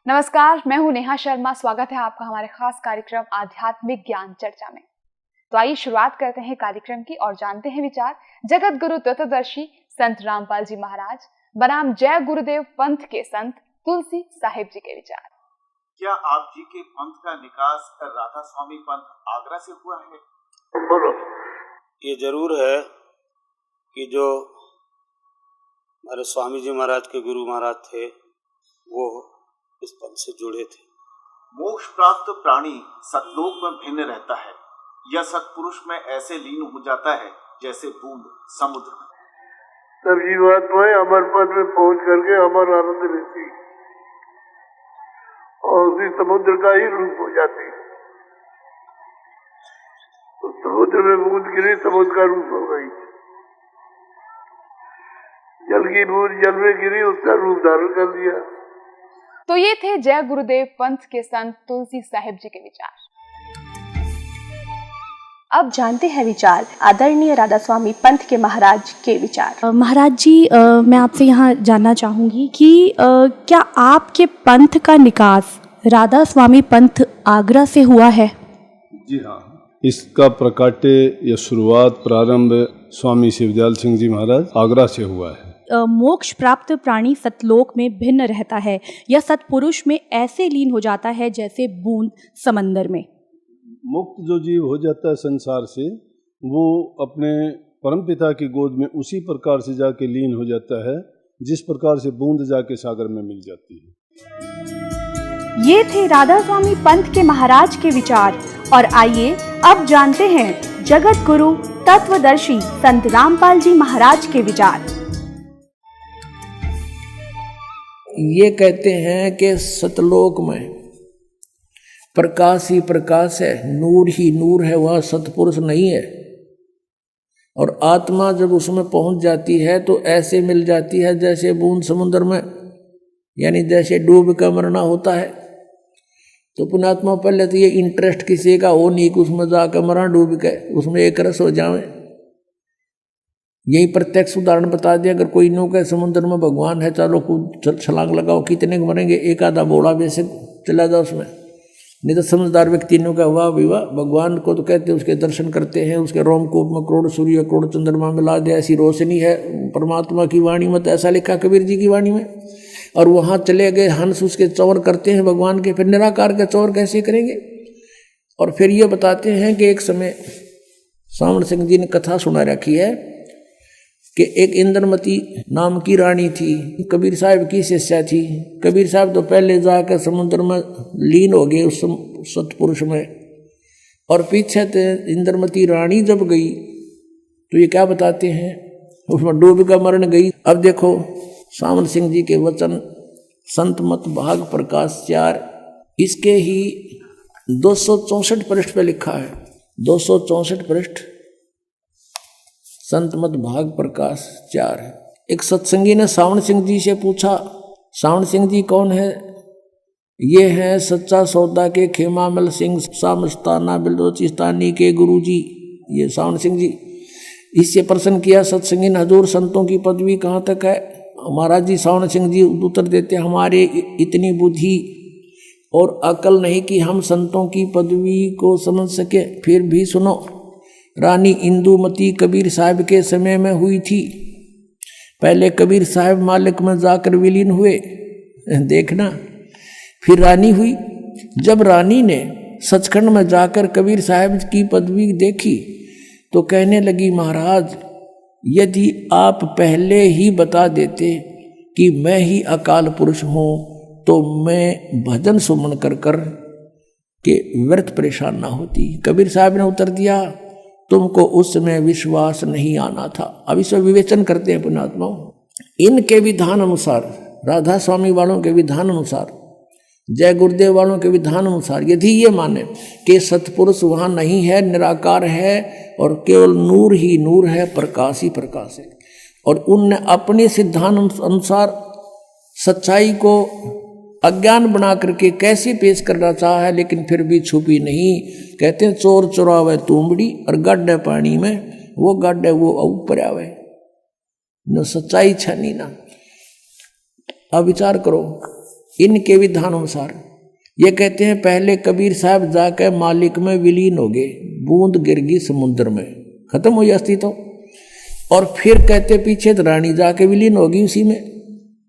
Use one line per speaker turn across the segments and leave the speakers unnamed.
नमस्कार, मैं हूं नेहा शर्मा। स्वागत है आपका हमारे खास कार्यक्रम आध्यात्मिक ज्ञान चर्चा में। तो आइए शुरुआत करते हैं कार्यक्रम की और जानते हैं विचार जगत गुरु तत्वदर्शी संत रामपाल जी महाराज बनाम जय गुरुदेव पंथ के संत तुलसी साहिब जी के विचार।
क्या आप जी के पंथ का निकास राधा स्वामी पंथ आगरा से हुआ है?
बोलो।
ये जरूर है कि जो हमारे स्वामी जी महाराज के गुरु महाराज थे वो इस पंथ से जुड़े थे।
मोक्ष प्राप्त प्राणी सतलोक में भिन्न रहता है। यह सतपुरुष में ऐसे लीन हो जाता है जैसे बूंद समुद्र में।
तब जीवात्माएं अमर पद में पहुंच करके अमर आनंद लेती और उसी समुद्र का ही रूप हो जाती। तो समुद्र में बूंद गिरी, समुद्र का रूप हो गई। जल की बूंद जल में गिरी, उसका रूप धारण कर दिया।
तो ये थे जय गुरुदेव पंथ के संत तुलसी साहिब जी के विचार।
अब जानते हैं विचार आदरणीय राधा स्वामी पंथ के महाराज के विचार।
महाराज जी, मैं आपसे यहाँ जानना चाहूँगी कि क्या आपके पंथ का निकास राधा स्वामी पंथ आगरा से हुआ है?
जी हाँ, इसका प्रकाट्य या शुरुआत प्रारंभ स्वामी शिवदयाल सिंह जी महाराज आगरा से हुआ है।
मोक्ष प्राप्त प्राणी सतलोक में भिन्न रहता है या सतपुरुष में ऐसे लीन हो जाता है जैसे बूंद समंदर में।
मुक्त जो जीव हो जाता है संसार से, वो अपने परमपिता की गोद में उसी प्रकार से जाके लीन हो जाता है जिस प्रकार से बूंद जाके सागर में मिल जाती है।
ये थे राधा स्वामी पंथ के महाराज के विचार। और आइए अब जानते हैं जगत गुरु तत्वदर्शी संत रामपाल जी महाराज के विचार।
ये कहते हैं कि सतलोक में प्रकाश ही प्रकाश है, नूर ही नूर है, वह सतपुरुष नहीं है। और आत्मा जब उसमें पहुंच जाती है तो ऐसे मिल जाती है जैसे बूंद समुद्र में, यानी जैसे डूब कर मरना होता है। तो पुण्यात्मा पहले तो ये इंटरेस्ट किसी का हो नहीं कि उसमें जाकर मरा डूब के, उसमें एक रस हो जाए। यही प्रत्यक्ष उदाहरण बता दिया। अगर कोई नो कहे समुद्र में भगवान है, चलो कूद छलांग लगाओ, कितने मरेंगे? एक आधा बोला वैसे चला जाओ उसमें। नहीं तो समझदार व्यक्ति ने कहा वाह विवाह, भगवान को तो कहते उसके दर्शन करते हैं, उसके रोमकूप में करोड़ सूर्य करोड़ चंद्रमा मिला दे, ऐसी रोशनी है परमात्मा की वाणी में। तो ऐसा लिखा कबीर जी की वाणी में। और वहाँ चले गए हंस उसके चौर करते हैं भगवान के, फिर निराकार के चौर कैसे करेंगे? और फिर ये बताते हैं कि एक समय सावण सिंह जी ने कथा सुना रखी है कि एक इंद्रमती नाम की रानी थी, कबीर साहब की शिष्या थी। कबीर साहब तो पहले जाकर समुद्र में लीन हो गए उस सतपुरुष में, और पीछे से इंद्रमती रानी जब गई तो ये क्या बताते हैं, उसमें डूब कर मरण गई। अब देखो सावन सिंह जी के वचन, संत मत भाग प्रकाश 4, इसके ही 264 पृष्ठ पे लिखा है। 264 पृष्ठ संत मत भाग प्रकाश 4 है। एक सत्संगी ने सावन सिंह जी से पूछा, सावन सिंह जी कौन है? ये हैं सच्चा सौदा के खेमामल सिंह सामस्ताना बिलोचिस्तानी के गुरु जी, ये सावन सिंह जी। इससे प्रश्न किया सत्संगी ने, हजूर संतों की पदवी कहाँ तक है? महाराज जी सावन सिंह जी उत्तर देते, हमारे इतनी बुद्धि और अकल नहीं कि हम संतों की पदवी को समझ सके। फिर भी सुनो, रानी इंदुमती कबीर साहब के समय में हुई थी। पहले कबीर साहब मालिक में जाकर विलीन हुए, देखना। फिर रानी हुई। जब रानी ने सचखंड में जाकर कबीर साहब की पदवी देखी तो कहने लगी, महाराज यदि आप पहले ही बता देते कि मैं ही अकाल पुरुष हूँ तो मैं भजन सुमन कर कर के व्यर्थ परेशान ना होती। कबीर साहब ने उत्तर दिया, तुमको उस समय विश्वास नहीं आना था। अब इसमें विवेचन करते हैं पुण्यात्माओं। इनके विधान अनुसार, राधा स्वामी वालों के विधान अनुसार, जय गुरुदेव वालों के विधान अनुसार, यदि ये माने कि सतपुरुष वहाँ नहीं है, निराकार है और केवल नूर ही नूर है, प्रकाश ही प्रकाश है, और उनने अपने सिद्धांत अनुसार सच्चाई को अज्ञान बना करके कैसे पेश करना चाहा है, लेकिन फिर भी छुपी नहीं। कहते हैं चोर चुरावे तुमड़ी और गड्ढे पानी में, वो गड्ढे वो ऊपर आवे न सच्चाई छनी ना। अब विचार करो, इनके विधान अनुसार ये कहते हैं पहले कबीर साहब जाकर मालिक में विलीन हो गए, बूंद गिर गई समुद्र में, खत्म हो गया अस्तित्व। और फिर कहते पीछे तो रानी जाके विलीन होगी उसी में,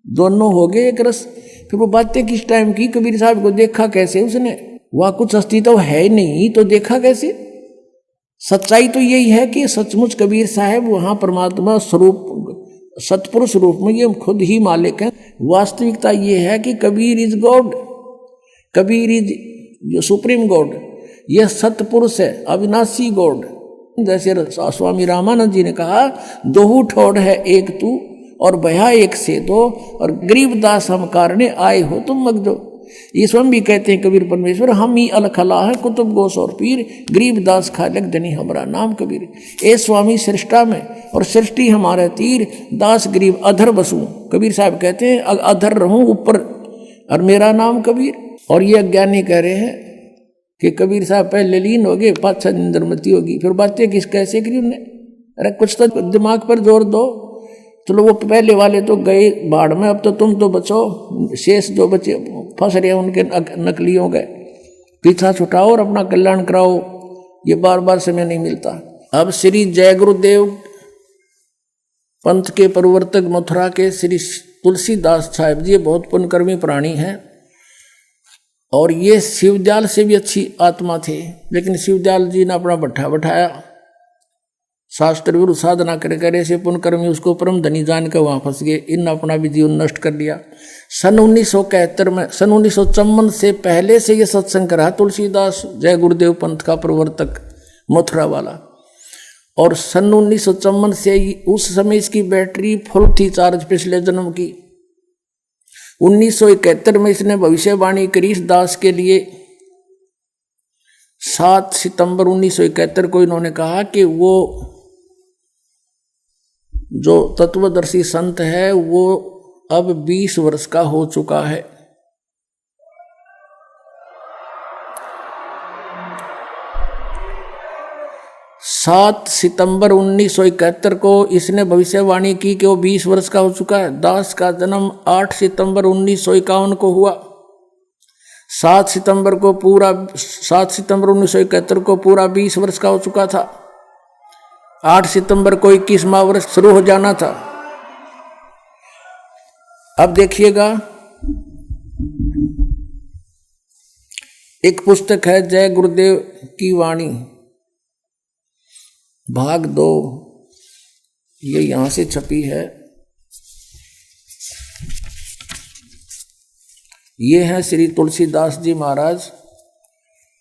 दोनों हो गए एक रस। फिर वो बातें किस टाइम की, कबीर साहब को देखा कैसे उसने, वहां कुछ अस्तित्व है नहीं तो देखा कैसे। सच्चाई तो यही है कि सचमुच कबीर साहब वहां परमात्मा स्वरूप सतपुरुष रूप में ये खुद ही मालिक हैं। वास्तविकता ये है कि Kabir is God, Kabir is जो सुप्रीम गॉड, यह सतपुरुष है, अविनाशी गॉड। जैसे स्वामी रामानंद जी ने कहा, दोहू ठोड़ है एक तू और भया एक से दो, और गरीबदास हम कारणे आए हो तुम मगजो। ये स्वयं भी कहते हैं कबीर परमेश्वर, हम ही अलखला है कुतुब गोस और पीर, गरीबदास खालक धनी हमारा नाम कबीर। ए स्वामी सृष्टा में और सृष्टि हमारे तीर, दास गरीब अधर बसूं। कबीर साहब कहते हैं अधर रहूं ऊपर और मेरा नाम कबीर। और ये अज्ञानी कह रहे हैं कि कबीर साहब पहले लीन हो गए, पाछा निंदरमती होगी। फिर बातें किस कैसे करी उन्होंने, अरे कुछ तो दिमाग पर जोर दो। चलो वो पहले वाले तो गए बाढ़ में, अब तो तुम तो बचो, शेष जो बचे फंस रहे हैं उनके नकलियों के पीछा छुटाओ और अपना कल्याण कराओ। ये बार बार समय नहीं मिलता। अब श्री जय गुरुदेव पंथ के प्रवर्तक मथुरा के श्री तुलसीदास साहिब जी बहुत पुण्यकर्मी प्राणी हैं, और ये शिवदयाल से भी अच्छी आत्मा थे। लेकिन शिवदयाल जी ने अपना भट्ठा बैठाया, शास्त्र विरुद्ध साधना कर ऐसे पुण्यकर्मी उसको परम धनी जान कर वहाँ फंस गए। इन अपना भी जीवन नष्ट कर दिया। सन 1971 में, सन 1954 से पहले से ये सत्संग रहा तुलसीदास जय गुरुदेव पंथ का प्रवर्तक मथुरा वाला। और सन 1954 से उस समय इसकी बैटरी फुल थी चार्ज पिछले जन्म की। 1971 में इसने भविष्यवाणी करी इस दास के लिए। 7 सितंबर 1971 को इन्होंने कहा कि वो जो तत्वदर्शी संत है वो अब 20 वर्ष का हो चुका है। सात सितंबर 1971 को इसने भविष्यवाणी की कि वो 20 वर्ष का हो चुका है। दास का जन्म 8 सितंबर 1951 को हुआ। 7 सितंबर 1971 को पूरा 20 वर्ष का हो चुका था। 8 सितंबर को 21वां वर्ष शुरू हो जाना था। अब देखिएगा, एक पुस्तक है जय गुरुदेव की वाणी भाग 2, ये यहां से छपी है। ये है श्री तुलसीदास जी महाराज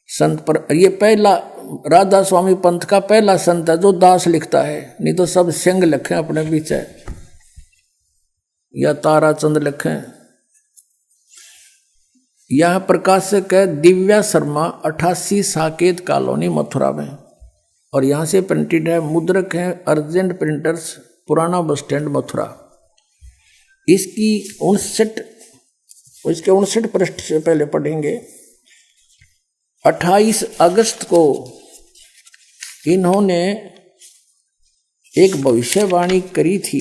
संत पर। ये पहला राधा स्वामी पंथ का पहला संत है जो दास लिखता है, नहीं तो सब सिंह लिखे अपने बीच है या ताराचंद लिखे। यह प्रकाशक है दिव्या शर्मा, 88 साकेत कॉलोनी मथुरा में, और यहाँ से प्रिंटेड है। मुद्रक है अर्जेंट प्रिंटर्स, पुराना बस स्टैंड मथुरा। इसकी 59 पृष्ठ से पहले पढ़ेंगे। 28 अगस्त को इन्होंने एक भविष्यवाणी करी थी,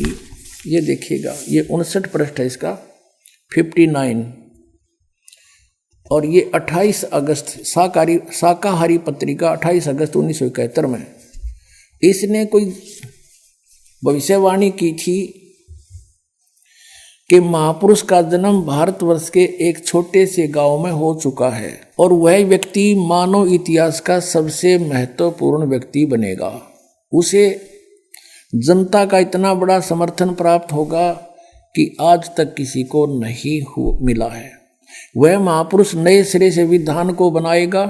ये देखिएगा, ये 59 पृष्ठ है इसका, 59। और ये 28 अगस्त शाकाहारी पत्रिका 28 अगस्त 1971 में इसने कोई भविष्यवाणी की थी कि महापुरुष का जन्म भारतवर्ष के एक छोटे से गांव में हो चुका है और वह व्यक्ति मानव इतिहास का सबसे महत्वपूर्ण व्यक्ति बनेगा। उसे जनता का इतना बड़ा समर्थन प्राप्त होगा कि आज तक किसी को नहीं मिला है। वह महापुरुष नए सिरे से विधान को बनाएगा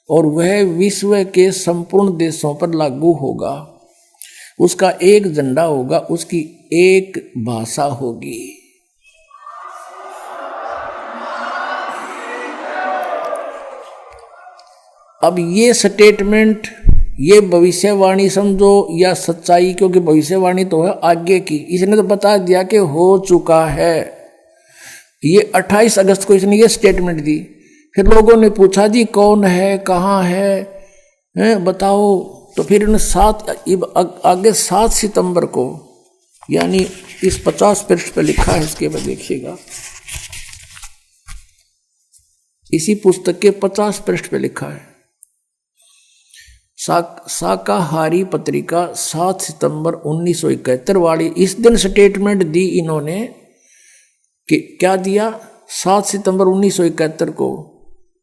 और वह विश्व के संपूर्ण देशों पर लागू होगा। उसका एक झंडा होगा, उसकी एक भाषा होगी। अब ये स्टेटमेंट, ये भविष्यवाणी समझो या सच्चाई, क्योंकि भविष्यवाणी तो है आगे की, इसने तो बता दिया कि हो चुका है। ये 28 अगस्त को इसने ये स्टेटमेंट दी। फिर लोगों ने पूछा जी कौन है, कहाँ है, बताओ। तो फिर इन्होंने आगे 7 सितंबर को, यानी इस 50 पृष्ठ पर लिखा है, इसके बाद देखिएगा इसी पुस्तक के 50 पृष्ठ पे लिखा है। शाकाहारी पत्रिका 7 सितंबर 1971 वाली, इस दिन स्टेटमेंट दी इन्होंने कि क्या दिया, 7 सितंबर 1971 को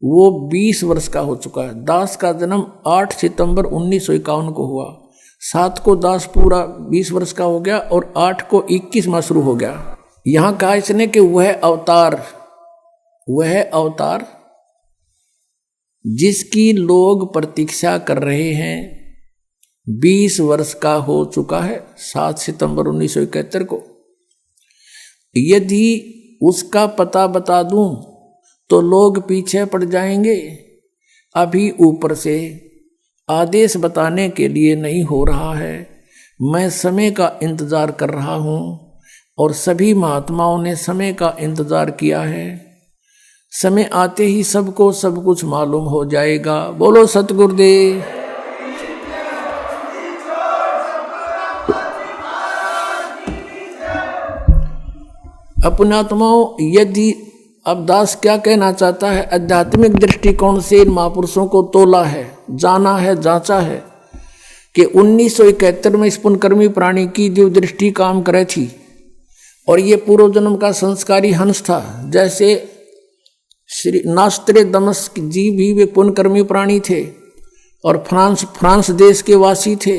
वो 20 वर्ष का हो चुका है। दास का जन्म 8 सितंबर 1951 को हुआ, 7 को दास पूरा 20 वर्ष का हो गया और 8 को 21 माह शुरू हो गया। यहाँ कहा इसने कि वह अवतार जिसकी लोग प्रतीक्षा कर रहे हैं 20 वर्ष का हो चुका है 7 सितंबर 1971 को। यदि उसका पता बता दूं तो लोग पीछे पड़ जाएंगे। अभी ऊपर से आदेश बताने के लिए नहीं हो रहा है, मैं समय का इंतजार कर रहा हूं और सभी महात्माओं ने समय का इंतजार किया है। समय आते ही सबको सब कुछ मालूम हो जाएगा। बोलो सतगुरुदेव। अपने आत्माओं, यदि अब दास क्या कहना चाहता है, आध्यात्मिक दृष्टिकोण से इन महापुरुषों को तोला है, जाना है, जांचा है कि 1971 में इस पुण्यकर्मी प्राणी की जो दृष्टि काम करे थी और ये पूर्व जन्म का संस्कारी हंस था। जैसे श्री नास्त्रे दमस्क जी भी वे पुण्यकर्मी प्राणी थे और फ्रांस देश के वासी थे।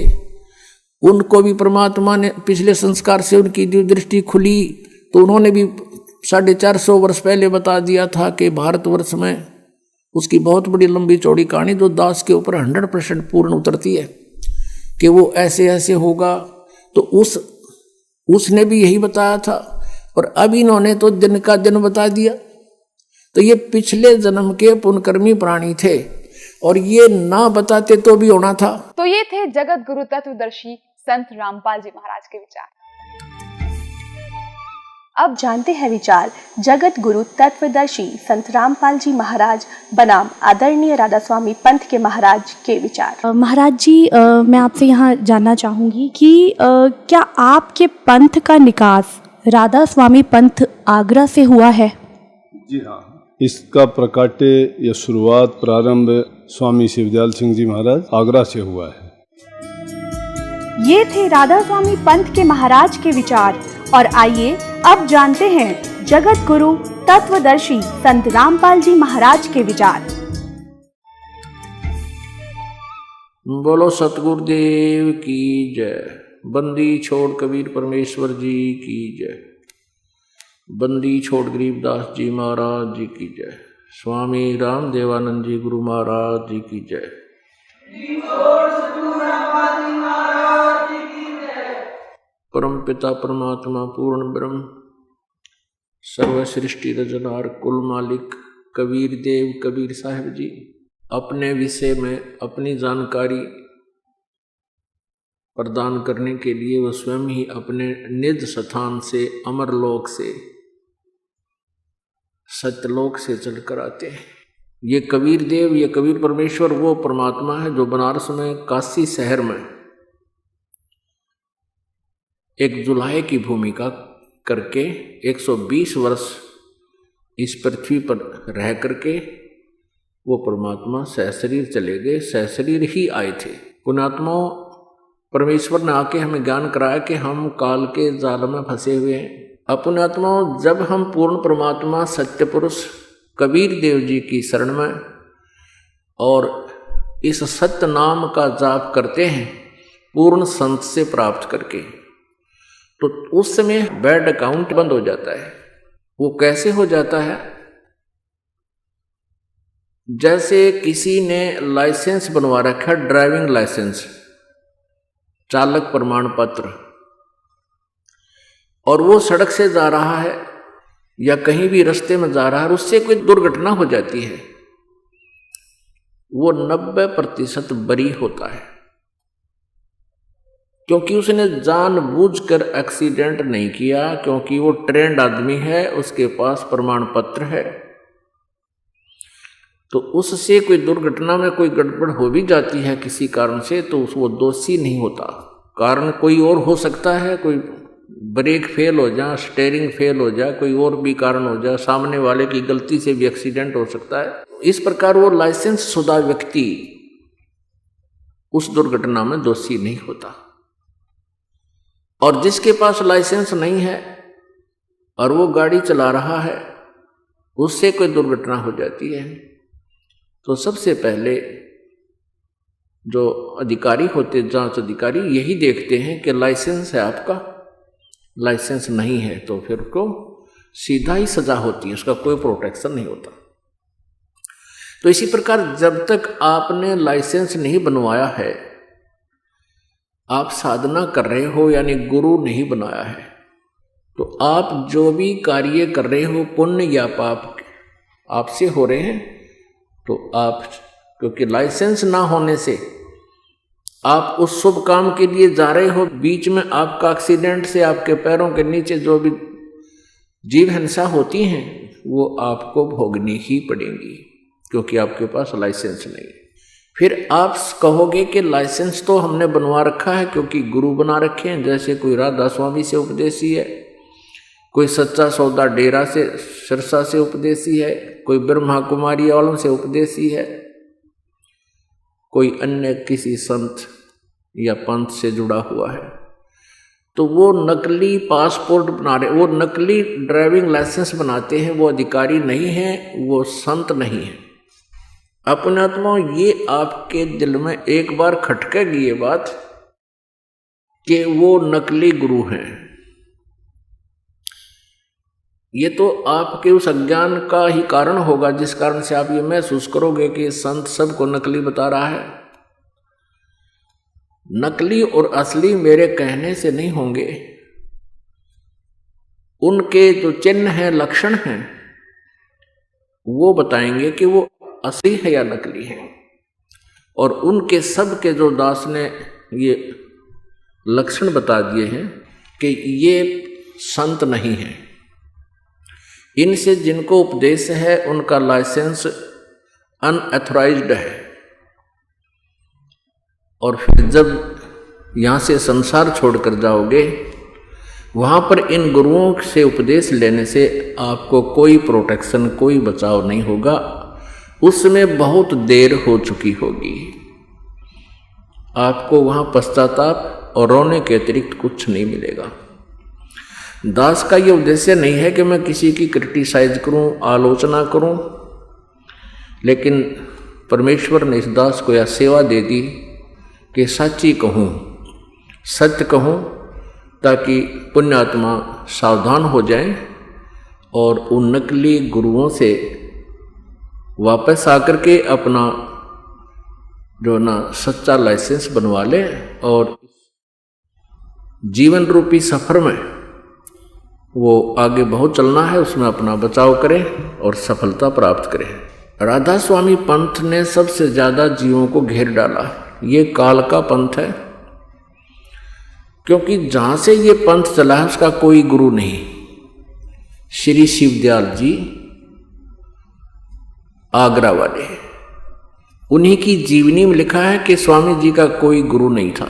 उनको भी परमात्मा ने पिछले संस्कार से उनकी जो दृष्टि खुली तो उन्होंने भी 450 वर्ष पहले बता दिया था कि भारतवर्ष में उसकी बहुत बड़ी लंबी चौड़ी कहानी जो दास के ऊपर 100% पूर्ण उतरती है कि वो ऐसे ऐसे होगा। तो उसने भी यही बताया था और अब इन्होंने तो दिन का दिन बता दिया। तो ये पिछले जन्म के पुण्यकर्मी प्राणी थे और ये ना बताते तो भी होना था।
तो ये थे जगत गुरु तत्वदर्शी संत रामपाल जी महाराज के विचार।
अब जानते हैं विचार जगत गुरु तत्वदर्शी संत रामपाल जी महाराज बनाम आदरणीय राधा स्वामी पंथ के महाराज के विचार।
महाराज जी, मैं आपसे यहाँ जानना चाहूँगी कि क्या आपके पंथ का निकास राधा स्वामी पंथ आगरा से हुआ है?
जी हाँ, इसका प्रकाट्य या शुरुआत प्रारंभ स्वामी शिवदयाल सिंह जी महाराज आगरा से हुआ है।
ये थे राधा स्वामी पंथ के महाराज के विचार और आइए अब जानते हैं जगत गुरु तत्वदर्शी संत रामपाल जी महाराज के विचार।
बोलो सतगुरुदेव की जय। बंदी छोड़ कबीर परमेश्वर जी की जय। बंदी छोड़ गरीबदास जी महाराज जी की जय। स्वामी राम देवानंद जी गुरु महाराज जी की जय। परम पिता परमात्मा पूर्ण ब्रह्म सर्व सृष्टि रचनहार कुल मालिक कबीर देव कबीर साहिब जी अपने विषय में अपनी जानकारी प्रदान करने के लिए वह स्वयं ही अपने निज स्थान से अमरलोक से सत्यलोक से चलकर आते हैं। ये कबीर देव, ये कबीर परमेश्वर वो परमात्मा है जो बनारस में काशी शहर में एक जुलाहे की भूमिका करके 120 वर्ष इस पृथ्वी पर रह करके वो परमात्मा सहशरीर चले गए, सहशरीर ही आए थे। पुण्यात्माओं, परमेश्वर ने आके हमें ज्ञान कराया कि हम काल के जाल में फंसे हुए हैं। पुण्यात्माओं, जब हम पूर्ण परमात्मा सत्य पुरुष कबीर देव जी की शरण में और इस सत्य नाम का जाप करते हैं पूर्ण संत से प्राप्त करके, तो उस समय बैड अकाउंट बंद हो जाता है। वो कैसे हो जाता है? जैसे किसी ने लाइसेंस बनवा रखा, ड्राइविंग लाइसेंस, चालक प्रमाण पत्र, और वो सड़क से जा रहा है या कहीं भी रास्ते में जा रहा है, उससे कोई दुर्घटना हो जाती है, वो 90% बरी होता है, क्योंकि उसने जानबूझकर एक्सीडेंट नहीं किया, क्योंकि वो ट्रेंड आदमी है, उसके पास प्रमाण पत्र है। तो उससे कोई दुर्घटना में कोई गड़बड़ हो भी जाती है किसी कारण से, तो वो दोषी नहीं होता। कारण कोई और हो सकता है, कोई ब्रेक फेल हो जाए, स्टेयरिंग फेल हो जाए, कोई और भी कारण हो जाए, सामने वाले की गलती से भी एक्सीडेंट हो सकता है। इस प्रकार वो लाइसेंस शुदा व्यक्ति उस दुर्घटना में दोषी नहीं होता। और जिसके पास लाइसेंस नहीं है और वो गाड़ी चला रहा है, उससे कोई दुर्घटना हो जाती है तो सबसे पहले जो अधिकारी होते, जांच अधिकारी, यही देखते हैं कि लाइसेंस है आपका, लाइसेंस नहीं है तो फिर को सीधा ही सजा होती है, उसका कोई प्रोटेक्शन नहीं होता। तो इसी प्रकार जब तक आपने लाइसेंस नहीं बनवाया है, आप साधना कर रहे हो यानी गुरु नहीं बनाया है, तो आप जो भी कार्य कर रहे हो, पुण्य या पाप आपसे हो रहे हैं, तो आप, क्योंकि लाइसेंस ना होने से आप उस शुभ काम के लिए जा रहे हो, बीच में आपका एक्सीडेंट से आपके पैरों के नीचे जो भी जीव हिंसा होती हैं वो आपको भोगनी ही पड़ेंगी, क्योंकि आपके पास लाइसेंस नहीं। फिर आप कहोगे कि लाइसेंस तो हमने बनवा रखा है क्योंकि गुरु बना रखे हैं, जैसे कोई राधा स्वामी से उपदेशी है, कोई सच्चा सौदा डेरा से सिरसा से उपदेशी है, कोई ब्रह्मा कुमारी वालों से उपदेशी है, कोई अन्य किसी संत या पंथ से जुड़ा हुआ है, तो वो नकली पासपोर्ट बना रहे, वो नकली ड्राइविंग लाइसेंस बनाते हैं, वो अधिकारी नहीं है, वो संत नहीं है। अपने आत्मा ये आपके दिल में एक बार खटकेगी ये बात कि वो नकली गुरु हैं। ये तो आपके उस अज्ञान का ही कारण होगा जिस कारण से आप ये महसूस करोगे कि संत सबको नकली बता रहा है। नकली और असली मेरे कहने से नहीं होंगे, उनके जो चिन्ह हैं, लक्षण हैं, वो बताएंगे कि वो असली है या नकली है। और उनके सब के जो दास ने ये लक्षण बता दिए हैं कि ये संत नहीं है, इनसे जिनको उपदेश है उनका लाइसेंस अनऑथराइज्ड है। और फिर जब यहाँ से संसार छोड़कर जाओगे, वहाँ पर इन गुरुओं से उपदेश लेने से आपको कोई प्रोटेक्शन, कोई बचाव नहीं होगा, उसमें बहुत देर हो चुकी होगी। आपको वहाँ पश्चाताप और रोने के अतिरिक्त कुछ नहीं मिलेगा। दास का ये उद्देश्य नहीं है कि मैं किसी की क्रिटिसाइज करूं, आलोचना करूं, लेकिन परमेश्वर ने इस दास को यह सेवा दे दी कि सच्ची कहूं, सत्य कहूं, ताकि पुण्यात्मा सावधान हो जाएं और उन नकली गुरुओं से वापस आकर के अपना जो ना सच्चा लाइसेंस बनवा लें और जीवन रूपी सफर में वो आगे बहुत चलना है, उसमें अपना बचाव करें और सफलता प्राप्त करें। राधा स्वामी पंथ ने सबसे ज्यादा जीवों को घेर डाला। ये काल का पंथ है, क्योंकि जहां से ये पंथ चला है उसका कोई गुरु नहीं। श्री शिवदयाल जी आगरा वाले, उन्हीं की जीवनी में लिखा है कि स्वामी जी का कोई गुरु नहीं था।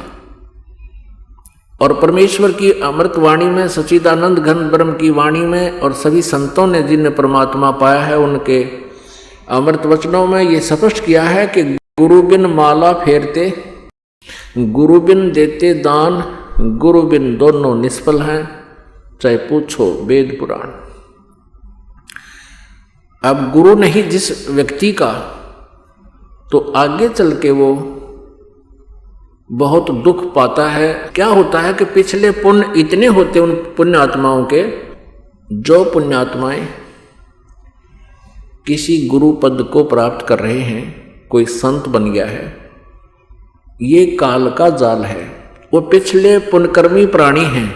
और परमेश्वर की अमृत वाणी में, सच्चिदानंद घन ब्रह्म की वाणी में और सभी संतों ने जिन परमात्मा पाया है उनके अमृत वचनों में ये स्पष्ट किया है कि गुरु बिन माला फेरते, गुरु बिन देते दान, गुरु बिन दोनों निष्फल हैं, चाहे पूछो वेद पुराण। अब गुरु नहीं जिस व्यक्ति का, तो आगे चल के वो बहुत दुख पाता है। क्या होता है कि पिछले पुण्य इतने होते उन पुण्य आत्माओं के, जो पुण्यात्माएं किसी गुरु पद को प्राप्त कर रहे हैं, कोई संत बन गया है, ये काल का जाल है। वो पिछले पुण्यकर्मी प्राणी हैं,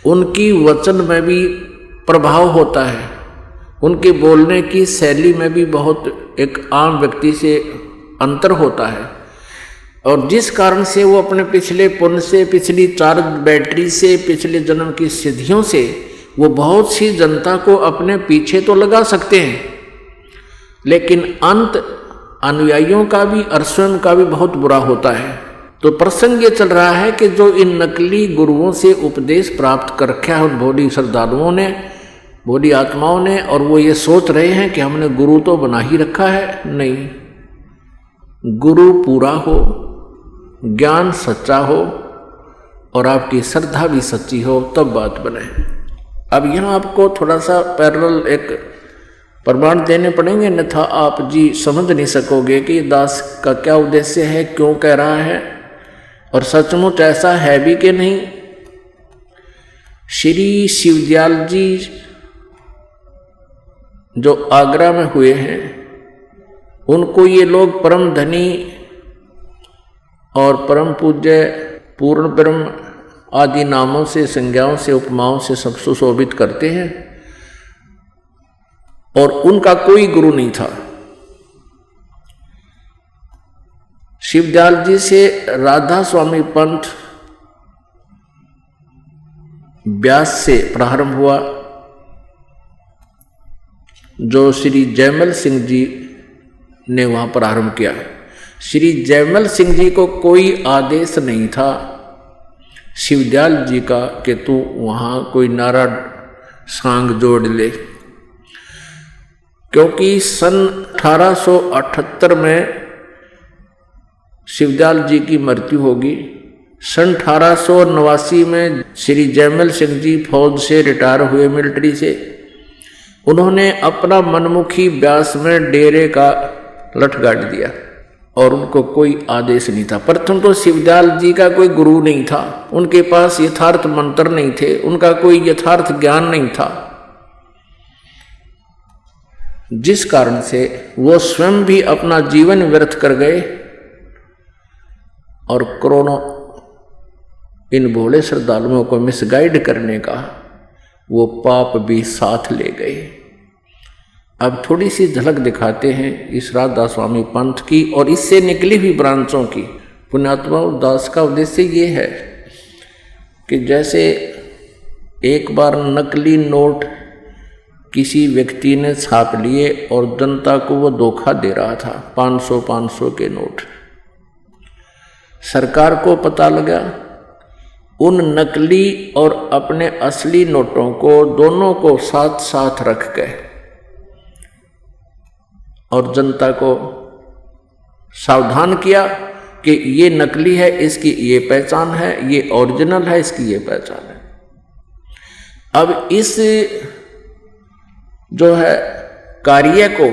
उनकी वचन में भी प्रभाव होता है, उनके बोलने की शैली में भी बहुत एक आम व्यक्ति से अंतर होता है। और जिस कारण से वो अपने पिछले पुण्य से, पिछली चार्ज बैटरी से, पिछले जन्म की सिद्धियों से वो बहुत सी जनता को अपने पीछे तो लगा सकते हैं, लेकिन अंत अनुयायियों का भी और स्वयं का भी बहुत बुरा होता है। तो प्रसंग ये चल रहा है कि जो इन नकली गुरुओं से उपदेश प्राप्त कर रखा है उन भोली श्रद्धालुओं ने, भोली आत्माओं ने, और वो ये सोच रहे हैं कि हमने गुरु तो बना ही रखा है। नहीं, गुरु पूरा हो, ज्ञान सच्चा हो और आपकी श्रद्धा भी सच्ची हो, तब बात बने। अब यहाँ आपको थोड़ा सा पैरेलल एक प्रमाण देने पड़ेंगे, अन्यथा आप जी समझ नहीं सकोगे कि दास का क्या उद्देश्य है, क्यों कह रहा है और सचमुच ऐसा है भी कि नहीं। श्री शिवदयाल जी जो आगरा में हुए हैं, उनको ये लोग परम धनी और परम पूज्य, पूर्ण ब्रह्म आदि नामों से, संज्ञाओं से, उपमाओं से सब सुशोभित करते हैं, और उनका कोई गुरु नहीं था। शिवदयाल जी से राधा स्वामी पंथ व्यास से प्रारंभ हुआ, जो श्री जयमल सिंह जी ने वहां प्रारंभ किया। श्री जयमल सिंह जी को कोई आदेश नहीं था शिवदयाल जी का कि तू वहां कोई नारा सांग जोड़ ले, क्योंकि सन 1878 में शिवदयाल जी की मृत्यु होगी। सन 1889 में श्री जयमल सिंह जी फौज से रिटायर हुए, मिलिट्री से। उन्होंने अपना मनमुखी व्यास में डेरे का लठ गाड़ दिया और उनको कोई आदेश नहीं था। प्रथम तो शिवदयाल जी का कोई गुरु नहीं था, उनके पास यथार्थ मंत्र नहीं थे, उनका कोई यथार्थ ज्ञान नहीं था, जिस कारण से वो स्वयं भी अपना जीवन व्यर्थ कर गए और करोड़ों इन भोले श्रद्धालुओं को मिसगाइड करने का वो पाप भी साथ ले गए। अब थोड़ी सी झलक दिखाते हैं इस राधा स्वामी पंथ की और इससे निकली हुई ब्रांचों की। पुण्यात्मा दास का उद्देश्य ये है कि जैसे एक बार नकली नोट किसी व्यक्ति ने छाप लिए और जनता को वो धोखा दे रहा था, 500 के नोट। सरकार को पता लगा, उन नकली और अपने असली नोटों को दोनों को साथ साथ रख गए और जनता को सावधान किया कि ये नकली है, इसकी ये पहचान है, ये ओरिजिनल है, इसकी ये पहचान है। अब इस जो है कार्य को,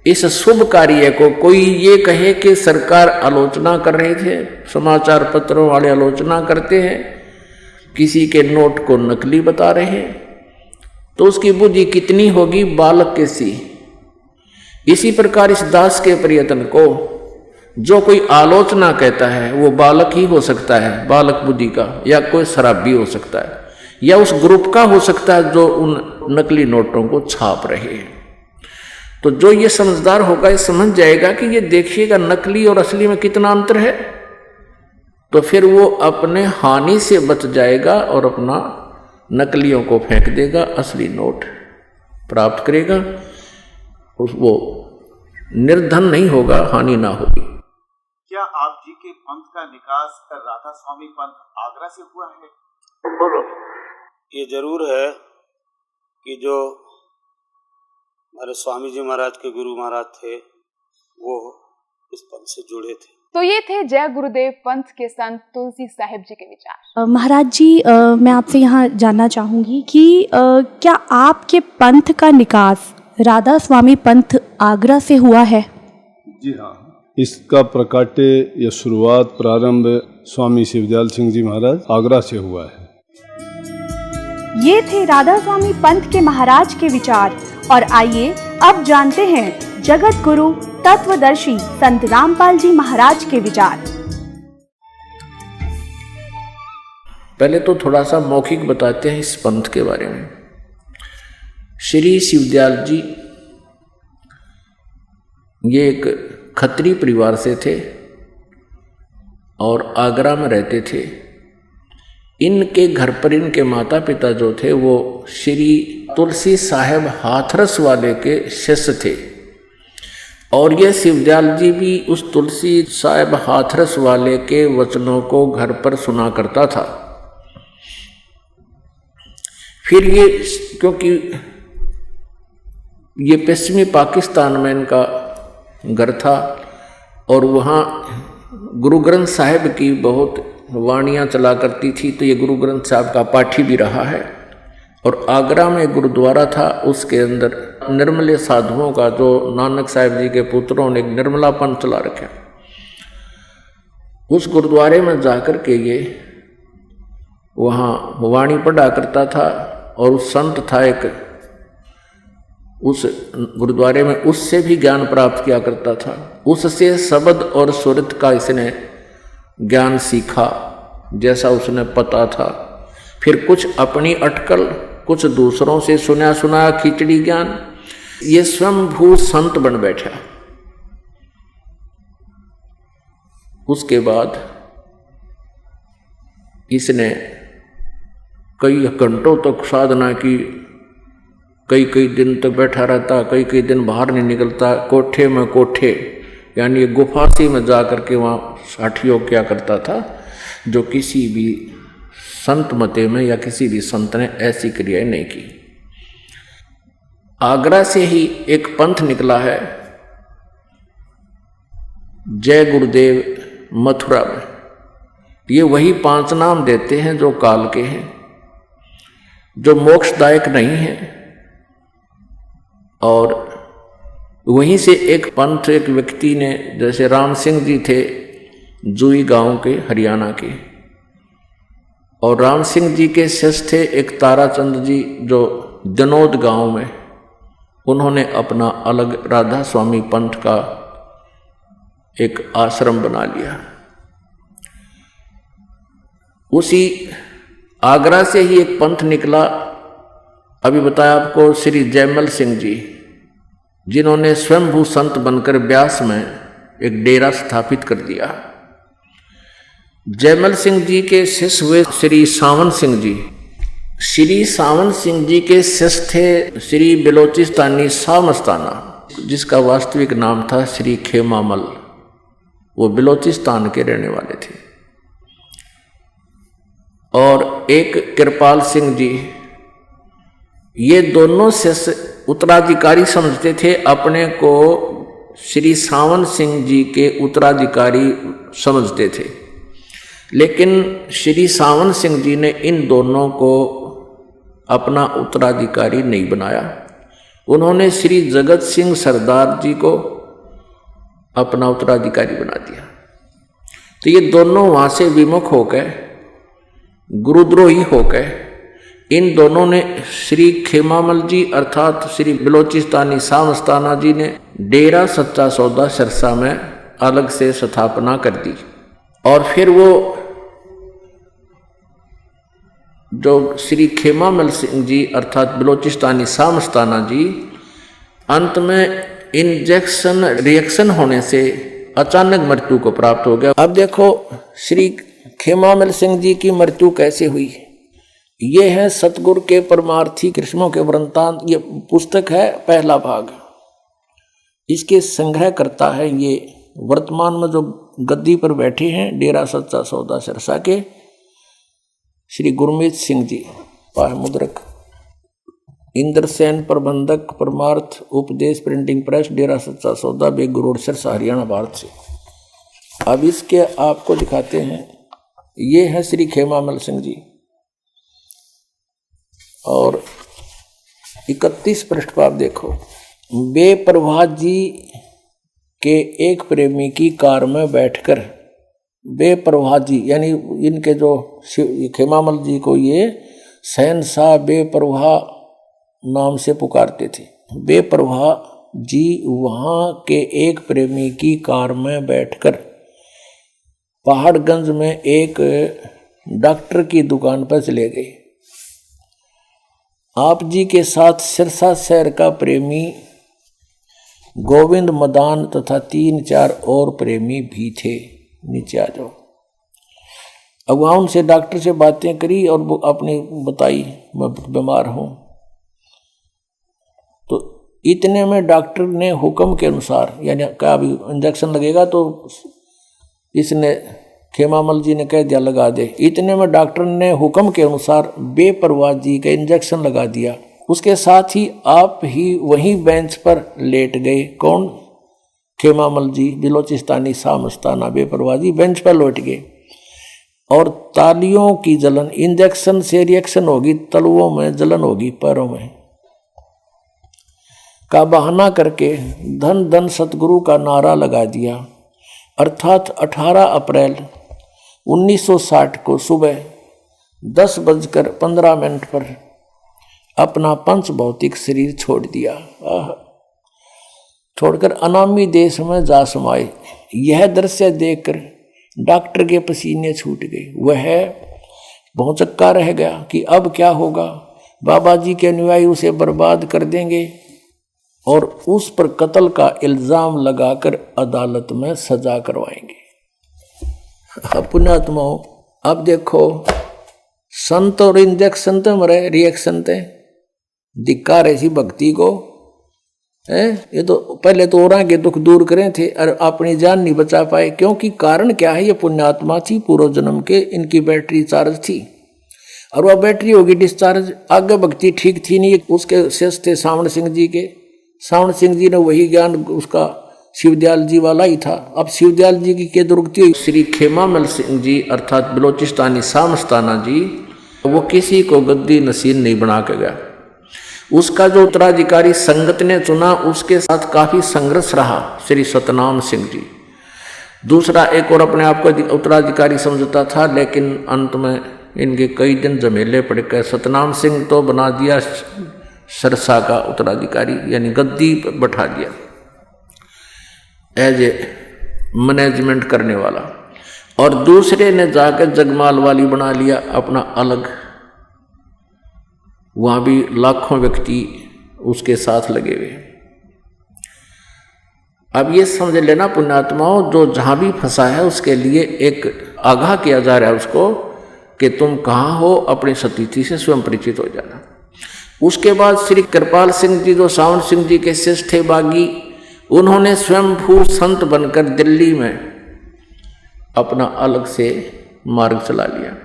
इस शुभ कार्य को कोई ये कहे कि सरकार आलोचना कर रहे थे, समाचार पत्रों वाले आलोचना करते हैं, किसी के नोट को नकली बता रहे हैं, तो उसकी बुद्धि कितनी होगी बालक के सी। इसी प्रकार इस दास के प्रयत्न को जो कोई आलोचना कहता है वो बालक ही हो सकता है, बालक बुद्धि का, या कोई शराबी हो सकता है, या उस ग्रुप का हो सकता है जो उन नकली नोटों को छाप रहे हैं। तो जो ये समझदार होगा ये समझ जाएगा कि ये देखिएगा नकली और असली में कितना अंतर है, तो फिर वो अपने हानि से बच जाएगा और अपना नकलियों को फेंक देगा, असली नोट प्राप्त करेगा, वो निर्धन नहीं होगा, हानि ना होगी।
क्या आप जी के पंथ का निकास राधा स्वामी पंथ आगरा से हुआ है?
बोलो।
ये जरूर है कि जो हमारे स्वामी जी महाराज के गुरु महाराज थे वो इस पंथ से जुड़े थे।
तो ये थे जय गुरुदेव पंथ के संत तुलसी साहिब जी के विचार।
महाराज जी, मैं आपसे यहाँ जानना चाहूँगी कि क्या आपके पंथ का निकास राधा स्वामी पंथ आगरा से हुआ है?
जी हाँ, इसका प्रकाट्य या शुरुआत प्रारंभ स्वामी शिवदयाल सिंह जी महाराज आगरा से हुआ है।
ये थे राधा स्वामी पंथ के महाराज के विचार। और आइए अब जानते हैं जगत गुरु तत्वदर्शी संत रामपाल जी महाराज के विचार।
पहले तो थोड़ा सा मौखिक बताते हैं इस पंथ के बारे में। श्री शिवदयाल जी ये एक खत्री परिवार से थे और आगरा में रहते थे। इनके घर पर इनके माता पिता जो थे वो श्री तुलसी साहेब हाथरस वाले के शिष्य थे। और ये शिवदयाल जी भी उस तुलसी साहिब हाथरस वाले के वचनों को घर पर सुना करता था। फिर ये, क्योंकि ये पश्चिमी पाकिस्तान में इनका घर था और वहाँ गुरु ग्रंथ साहिब की बहुत वाणियाँ चला करती थी, तो ये गुरु ग्रंथ साहिब का पाठी भी रहा है। और आगरा में गुरुद्वारा था, उसके अंदर निर्मले साधुओं का, जो नानक साहिब जी के पुत्रों ने एक निर्मला पंथ चला रखा, उस गुरुद्वारे में जाकर के ये वहाँ वाणी पढ़ा करता था। और उस संत था एक, उस गुरुद्वारे में, उससे भी ज्ञान प्राप्त किया करता था। उससे शब्द और सुरत का इसने ज्ञान सीखा जैसा उसने पता था। फिर कुछ अपनी अटकल, कुछ दूसरों से सुना सुनाया खिचड़ी ज्ञान, ये स्वयंभू संत बन बैठा। उसके बाद इसने कई घंटों तक साधना की, कई कई दिन तक बैठा रहता, कई कई दिन बाहर नहीं निकलता, कोठे में कोठे यानी गुफा सी में जा करके वहाँ साठियोग किया करता था, जो किसी भी संत मते में या किसी भी संत ने ऐसी क्रियाएं नहीं की। आगरा से ही एक पंथ निकला है, जय गुरुदेव मथुरा में। ये वही 5 नाम देते हैं जो काल के हैं, जो मोक्षदायक नहीं है। और वहीं से एक पंथ, एक व्यक्ति ने, जैसे राम सिंह जी थे जुई गांव के, हरियाणा के, और राम सिंह जी के शिष्य थे एक ताराचंद जी जो जनोद गांव में, उन्होंने अपना अलग राधा स्वामी पंथ का एक आश्रम बना लिया। उसी आगरा से ही एक पंथ निकला, अभी बताया आपको, श्री जयमल सिंह जी, जिन्होंने स्वयंभू संत बनकर ब्यास में एक डेरा स्थापित कर दिया। जयमल सिंह जी के शिष्य हुए श्री सावन सिंह जी। श्री सावन सिंह जी के शिष्य थे श्री बिलोचिस्तानी शाह मस्ताना, जिसका वास्तविक नाम था श्री खेमामल। वो बिलोचिस्तान के रहने वाले थे। और एक कृपाल सिंह जी, ये दोनों शिष्य उत्तराधिकारी समझते थे अपने को, श्री सावन सिंह जी के उत्तराधिकारी समझते थे। लेकिन श्री सावन सिंह जी ने इन दोनों को अपना उत्तराधिकारी नहीं बनाया। उन्होंने श्री जगत सिंह सरदार जी को अपना उत्तराधिकारी बना दिया। तो ये दोनों वहाँ से विमुख हो गए, गुरुद्रोही हो गए। इन दोनों ने, श्री खेमामल जी अर्थात श्री बिलोचिस्तानी शाह मस्ताना जी ने डेरा सच्चा सौदा सिरसा में अलग से स्थापना कर दी। और फिर वो जो श्री खेमामल सिंह जी अर्थात बिलोचिस्तानी शाह मस्ताना जी, अंत में इंजेक्शन रिएक्शन होने से अचानक मृत्यु को प्राप्त हो गया। अब देखो श्री खेमामल सिंह जी की मृत्यु कैसे हुई। ये है सतगुरु के परमार्थी कृष्णों के वृंतांत। ये पुस्तक है, पहला भाग। इसके संग्रह करता है ये वर्तमान में जो गद्दी पर बैठे हैं डेरा सच्चा सौदा सिरसा के श्री गुरमीत सिंह जी, पाह मुद्रक, इंद्रसेन प्रबंधक, परमार्थ उपदेश प्रिंटिंग प्रेस, डेरा सच्चा सौदा, बेगू रोड, सिरसा, हरियाणा, भारत से। अब इसके आपको दिखाते हैं। ये है श्री खेमामल सिंह जी। और 31 पृष्ठ पर आप देखो, बेपरवाह जी के एक प्रेमी की कार में बैठकर, बेपरवाह जी यानी इनके जो खेमामल जी को ये शहंशाह बेपरवाह नाम से पुकारते थे। बेपरवाह जी वहाँ के एक प्रेमी की कार में बैठकर पहाड़गंज में एक डॉक्टर की दुकान पर चले गए। आप जी के साथ सिरसा शहर का प्रेमी गोविंद मदान तथा 3-4 और प्रेमी भी थे। नीचे आ जाओ। अब वहाँ उनसे डॉक्टर से बातें करी और वो अपनी बताई, मैं बीमार हूँ। तो इतने में डॉक्टर ने हुक्म के अनुसार, यानी क्या अभी इंजेक्शन लगेगा, तो इसने खेमामल जी ने कह दिया लगा दे। इतने में डॉक्टर ने हुक्म के अनुसार बेपरवाह जी का इंजेक्शन लगा दिया। उसके साथ ही आप ही वहीं बेंच पर लेट गए। कौन? खेमामल जी, बिलोचिस्तानी सामस्ताना बेपरवाह जी बेंच पर लौट गए। और तालियों की जलन, इंजेक्शन से रिएक्शन होगी, तलवों में जलन होगी, पैरों में का बहाना करके धन धन सतगुरु का नारा लगा दिया। अर्थात 18 अप्रैल 1960 को सुबह 10:15 पर अपना पंच भौतिक शरीर छोड़ दिया। छोड़कर अनामी देश में जा समाये। यह दृश्य देखकर डॉक्टर के पसीने छूट गए। वह भौचक्का रह गया कि अब क्या होगा। बाबा जी के अनुयायी उसे बर्बाद कर देंगे और उस पर कत्ल का इल्जाम लगाकर अदालत में सजा करवाएंगे। पुण्यात्माओं, अब देखो, संत और इंजेक्शन तो मरे, रिएक्शन थे धिक्कार ऐसी भक्ति को है। ये तो पहले तो और के दुख दूर करें थे और अपनी जान नहीं बचा पाए। क्योंकि कारण क्या है? ये पुण्यात्मा थी, पूर्व जन्म के, इनकी बैटरी चार्ज थी और वह बैटरी होगी डिस्चार्ज। आगे भक्ति ठीक थी नहीं। उसके शेष थे सावण सिंह जी के। सावण सिंह जी ने वही ज्ञान उसका शिवदयाल जी वाला ही था। अब शिवदयाल जी की के दुर्गति हुई। श्री खेमामल सिंह जी अर्थात बिलोचिस्तानी सामस्ताना जी, वो किसी को गद्दी नसीब नहीं बना के गया। उसका जो उत्तराधिकारी संगत ने चुना, उसके साथ काफी संघर्ष रहा श्री सतनाम सिंह जी। दूसरा एक और अपने आप को उत्तराधिकारी समझता था, लेकिन अंत में इनके कई दिन झमेले पड़ गए। सतनाम सिंह तो बना दिया सरसा का उत्तराधिकारी, यानी गद्दी पर बैठा दिया एज ए मैनेजमेंट करने वाला। और दूसरे ने जाकर जगमाल वाली बना लिया अपना अलग। वहां भी लाखों व्यक्ति उसके साथ लगे हुए। अब ये समझ लेना पुण्यात्माओं, जो जहां भी फंसा है उसके लिए एक आगाह किया जा रहा है उसको कि तुम कहाँ हो, अपनी स्थिति से स्वयं परिचित हो जाना। उसके बाद श्री कृपाल सिंह जी, जो सावण सिंह जी के शिष्य थे बागी, उन्होंने स्वयंभू संत बनकर दिल्ली में अपना अलग से मार्ग चला लिया।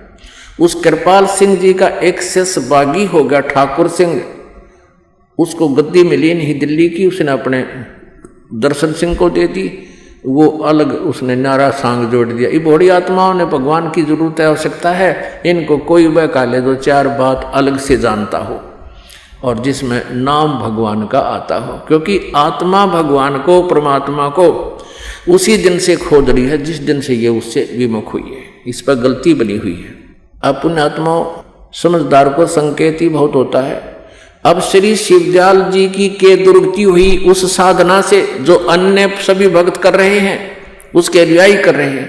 उस कृपाल सिंह जी का एक शिष्य बागी हो गया ठाकुर सिंह। उसको गद्दी मिली नहीं दिल्ली की, उसने अपने दर्शन सिंह को दे दी। वो अलग उसने नारा सांग जोड़ दिया। ये बड़ी आत्माओं ने भगवान की जरूरत है, आवश्यकता है। इनको कोई बहका ले दो, चार बात अलग से जानता हो और जिसमें नाम भगवान का आता हो। क्योंकि आत्मा भगवान को, परमात्मा को उसी दिन से खोज रही है जिस दिन से ये उससे विमुख हुई है। इस पर गलती बनी हुई है। अब पुण्यात्माओं, समझदार को संकेत ही बहुत होता है। अब श्री शिवदयाल जी की के दुर्गति हुई उस साधना से जो अन्य सभी भक्त कर रहे हैं, उसके अनुयायी कर रहे हैं।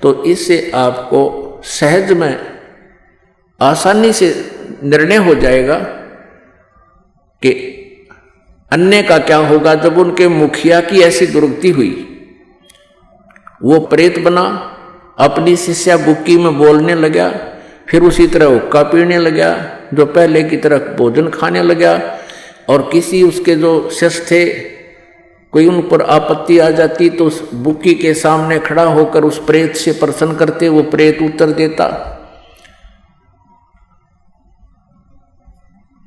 तो इससे आपको सहज में आसानी से निर्णय हो जाएगा कि अन्य का क्या होगा। जब उनके मुखिया की ऐसी दुर्गति हुई, वो प्रेत बना, अपनी शिष्या बुक्की में बोलने लगा, फिर उसी तरह हुक्का पीने लगा, जो पहले की तरह भोजन खाने लगा। और किसी उसके जो शिष्य थे, कोई उन पर आपत्ति आ जाती तो उस बुक्की के सामने खड़ा होकर उस प्रेत से प्रश्न करते, वो प्रेत उत्तर देता।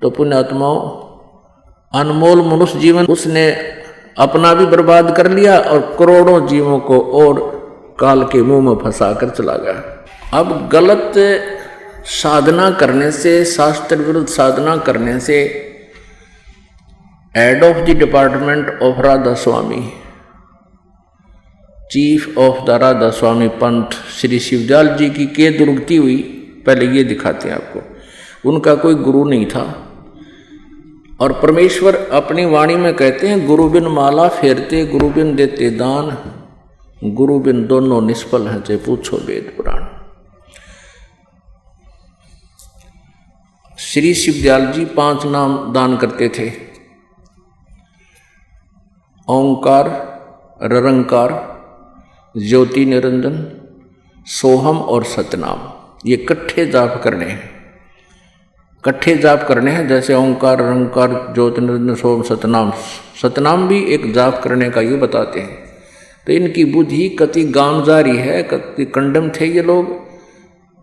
तो पुण्यात्माओं, अनमोल मनुष्य जीवन उसने अपना भी बर्बाद कर लिया और करोड़ों जीवों को और काल के मुंह में फंसा कर चला गया। अब गलत साधना करने से, शास्त्र विरुद्ध साधना करने से head of the department of Radha Swami, chief of the Radha Swami पंथ श्री शिवदयाल जी की के दुर्गति हुई। पहले ये दिखाते हैं आपको। उनका कोई गुरु नहीं था और परमेश्वर अपनी वाणी में कहते हैं, गुरु बिन माला फेरते, गुरु बिन देते दान, गुरु बिन दोनों निष्फल हैं, चाहे पूछो वेद पुराण। श्री शिवदयाल जी 5 नाम दान करते थे। ओंकार, ररंकार, ज्योति निरंजन, सोहम और सतनाम। ये इकट्ठे जाप करने हैं। इकट्ठे जाप करने हैं, जैसे ओंकार, रंकार, ज्योति निरंजन सोम सतनाम। सतनाम भी एक जाप करने का ये बताते हैं। तो इनकी बुद्धि कति गामजारी है, कति कंडम थे ये लोग।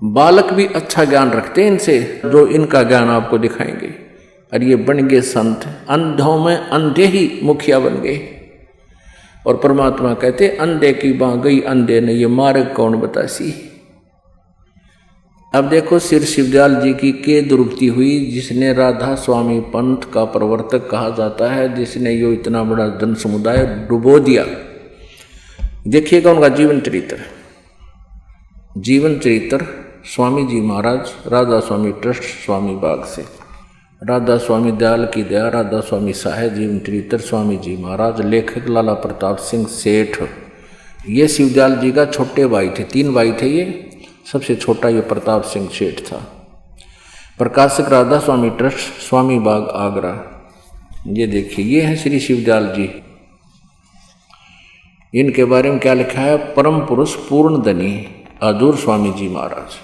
बालक भी अच्छा ज्ञान रखते हैं इनसे, जो इनका ज्ञान आपको दिखाएंगे। और ये बन गए संत, अंधों में अंधे ही मुखिया बन गए। और परमात्मा कहते अंधे की बाँ गई अंधे ने ये मार्ग कौन बतासी। अब देखो सिर शिवदयाल जी की के दुर्गति हुई, जिसने राधा स्वामी पंथ का प्रवर्तक कहा जाता है, जिसने यो इतना बड़ा जन समुदाय डुबो दिया। देखिएगा उनका जीवन चरित्र। जीवन चरित्र स्वामी जी महाराज, राधा स्वामी ट्रस्ट, स्वामी बाग से। राधा स्वामी दयाल की दया, राधा स्वामी साहेब, जीवन चरित्र स्वामी जी महाराज। लेखक लाला प्रताप सिंह सेठ। ये शिवदयाल जी का छोटे भाई थे, 3 भाई थे ये, सबसे छोटा ये प्रताप सिंह सेठ था। प्रकाशक राधा स्वामी ट्रस्ट, स्वामी बाग, आगरा। ये देखिए, ये है श्री शिवदयाल जी। इनके बारे में क्या लिखा है? परम पुरुष पूर्ण धनी आदूर स्वामी जी महाराज।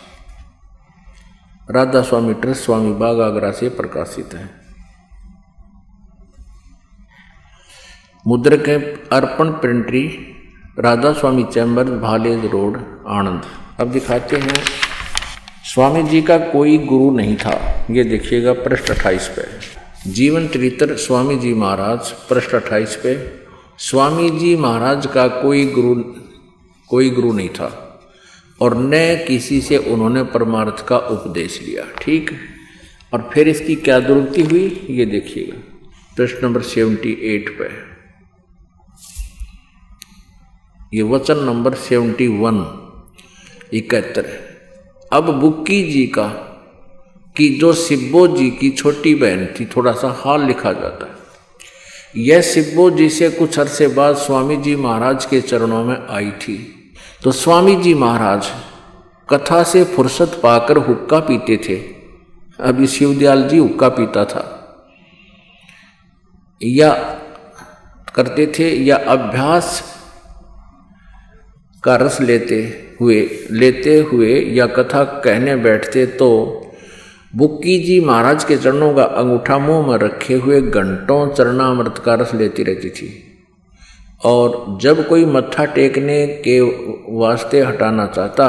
राधा स्वामी ट्रस्ट, स्वामी बाग, आगरा से प्रकाशित है। मुद्रक है अर्पण प्रिंटरी, राधा स्वामी चैम्बर, भालेज रोड, आनंद। अब दिखाते हैं स्वामी जी का कोई गुरु नहीं था। ये देखिएगा पृष्ठ 28 पे, जीवन चरित्र स्वामी जी महाराज, पृष्ठ 28 पे। स्वामी जी महाराज का कोई गुरु नहीं था और न किसी से उन्होंने परमार्थ का उपदेश लिया। ठीक। और फिर इसकी क्या दुर्गति हुई ये देखिएगा प्रश्न नंबर 78 पे, ये वचन नंबर 71 71। अब बुक्की जी का कि जो सिब्बो जी की छोटी बहन थी, थोड़ा सा हाल लिखा जाता है। यह सिब्बो जी से कुछ अरसे बाद स्वामी जी महाराज के चरणों में आई थी। तो स्वामी जी महाराज कथा से फुर्सत पाकर हुक्का पीते थे। अभी शिवदयाल जी हुक्का पीता था या करते थे, या अभ्यास का रस लेते हुए या कथा कहने बैठते तो बुक्की जी महाराज के चरणों का अंगूठा मुंह में रखे हुए घंटों चरणामृत का रस लेती रहती थी। और जब कोई मत्था टेकने के वास्ते हटाना चाहता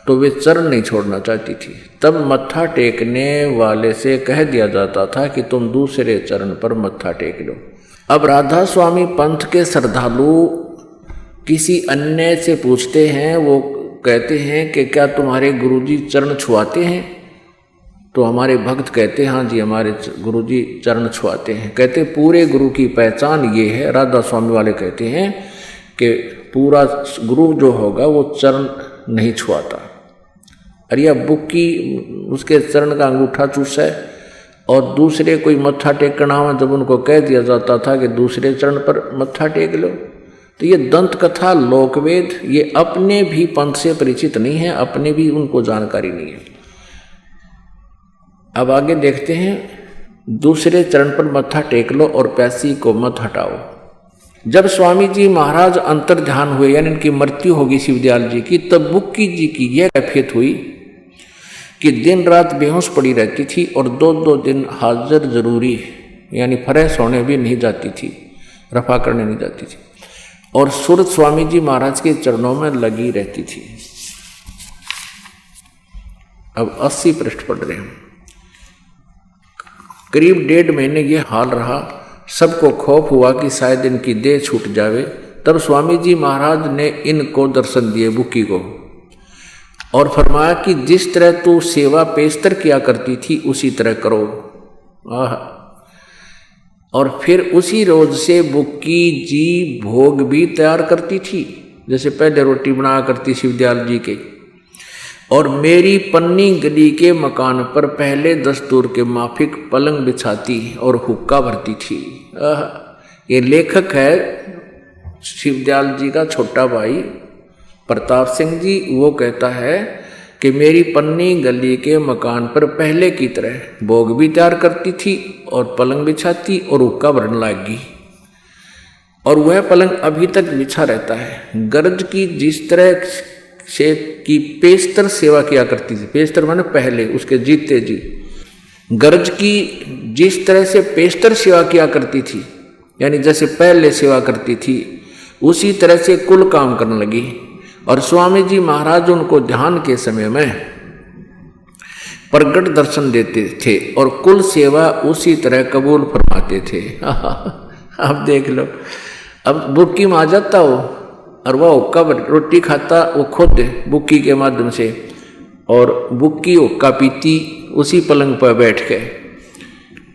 तो वे चरण नहीं छोड़ना चाहती थी। तब मत्था टेकने वाले से कह दिया जाता था कि तुम दूसरे चरण पर मत्था टेक लो। अब राधा स्वामी पंथ के श्रद्धालु किसी अन्य से पूछते हैं, वो कहते हैं कि क्या तुम्हारे गुरुजी चरण छुआते हैं? तो हमारे भक्त कहते हैं हाँ जी हमारे गुरुजी चरण छुआते हैं। कहते पूरे गुरु की पहचान ये है। राधा स्वामी वाले कहते हैं कि पूरा गुरु जो होगा वो चरण नहीं छुआता। अरे या बुक्की उसके चरण का अंगूठा चूस है और दूसरे कोई मत्था टेकना हो, जब उनको कह दिया जाता था कि दूसरे चरण पर मत्था टेक लो। तो ये दंत कथा लोकवेद ये अपने भी पंथ से परिचित नहीं है, अपने भी उनको जानकारी नहीं है। अब आगे देखते हैं, दूसरे चरण पर मत्था टेक लो और प्यासी को मत हटाओ। जब स्वामी जी महाराज अंतर ध्यान हुए, यानी इनकी मृत्यु होगी शिवदयाल जी की, तब बुक्की जी की यह कैफियत हुई कि दिन रात बेहोश पड़ी रहती थी और 2-2 दिन हाजिर जरूरी यानी फ्रेश होने भी नहीं जाती थी, रफा करने नहीं जाती थी, और सूरत स्वामी जी महाराज के चरणों में लगी रहती थी। अब 80 पृष्ठ पढ़ रहे हैं। करीब 1.5 महीने ये हाल रहा। सबको खौफ हुआ कि शायद इनकी देह छूट जावे। तब स्वामी जी महाराज ने इनको दर्शन दिए, बुक्की को, और फरमाया कि जिस तरह तू सेवा पेशतर किया करती थी उसी तरह करो। और फिर उसी रोज से बुक्की जी भोग भी तैयार करती थी, जैसे पहले रोटी बनाया करती शिवदयाल जी के। और मेरी पन्नी गली के मकान पर पहले दस्तूर के माफिक पलंग बिछाती और हुक्का भरती थी। ये लेखक है शिवदयाल जी का छोटा भाई प्रताप सिंह जी। वो कहता है कि मेरी पन्नी गली के मकान पर पहले की तरह भोग भी तैयार करती थी और पलंग बिछाती और हुक्का भरने लगी, और वह पलंग अभी तक बिछा रहता है। गर्ज की जिस तरह से की पेशतर सेवा किया करती थी, पेशतर माने पहले उसके जीते जी, गरज की जिस तरह से पेशतर सेवा किया करती थी, यानी जैसे पहले सेवा करती थी, उसी तरह से कुल काम करने लगी। और स्वामी जी महाराज उनको ध्यान के समय में प्रगट दर्शन देते थे और कुल सेवा उसी तरह कबूल फरमाते थे। अब देख लो, अब बुक्की में आ जाता हो और वह हुक्का रोटी खाता वो खुद बुक्की के माध्यम से, और बुक्की हुक्का पीती उसी पलंग पर बैठ के।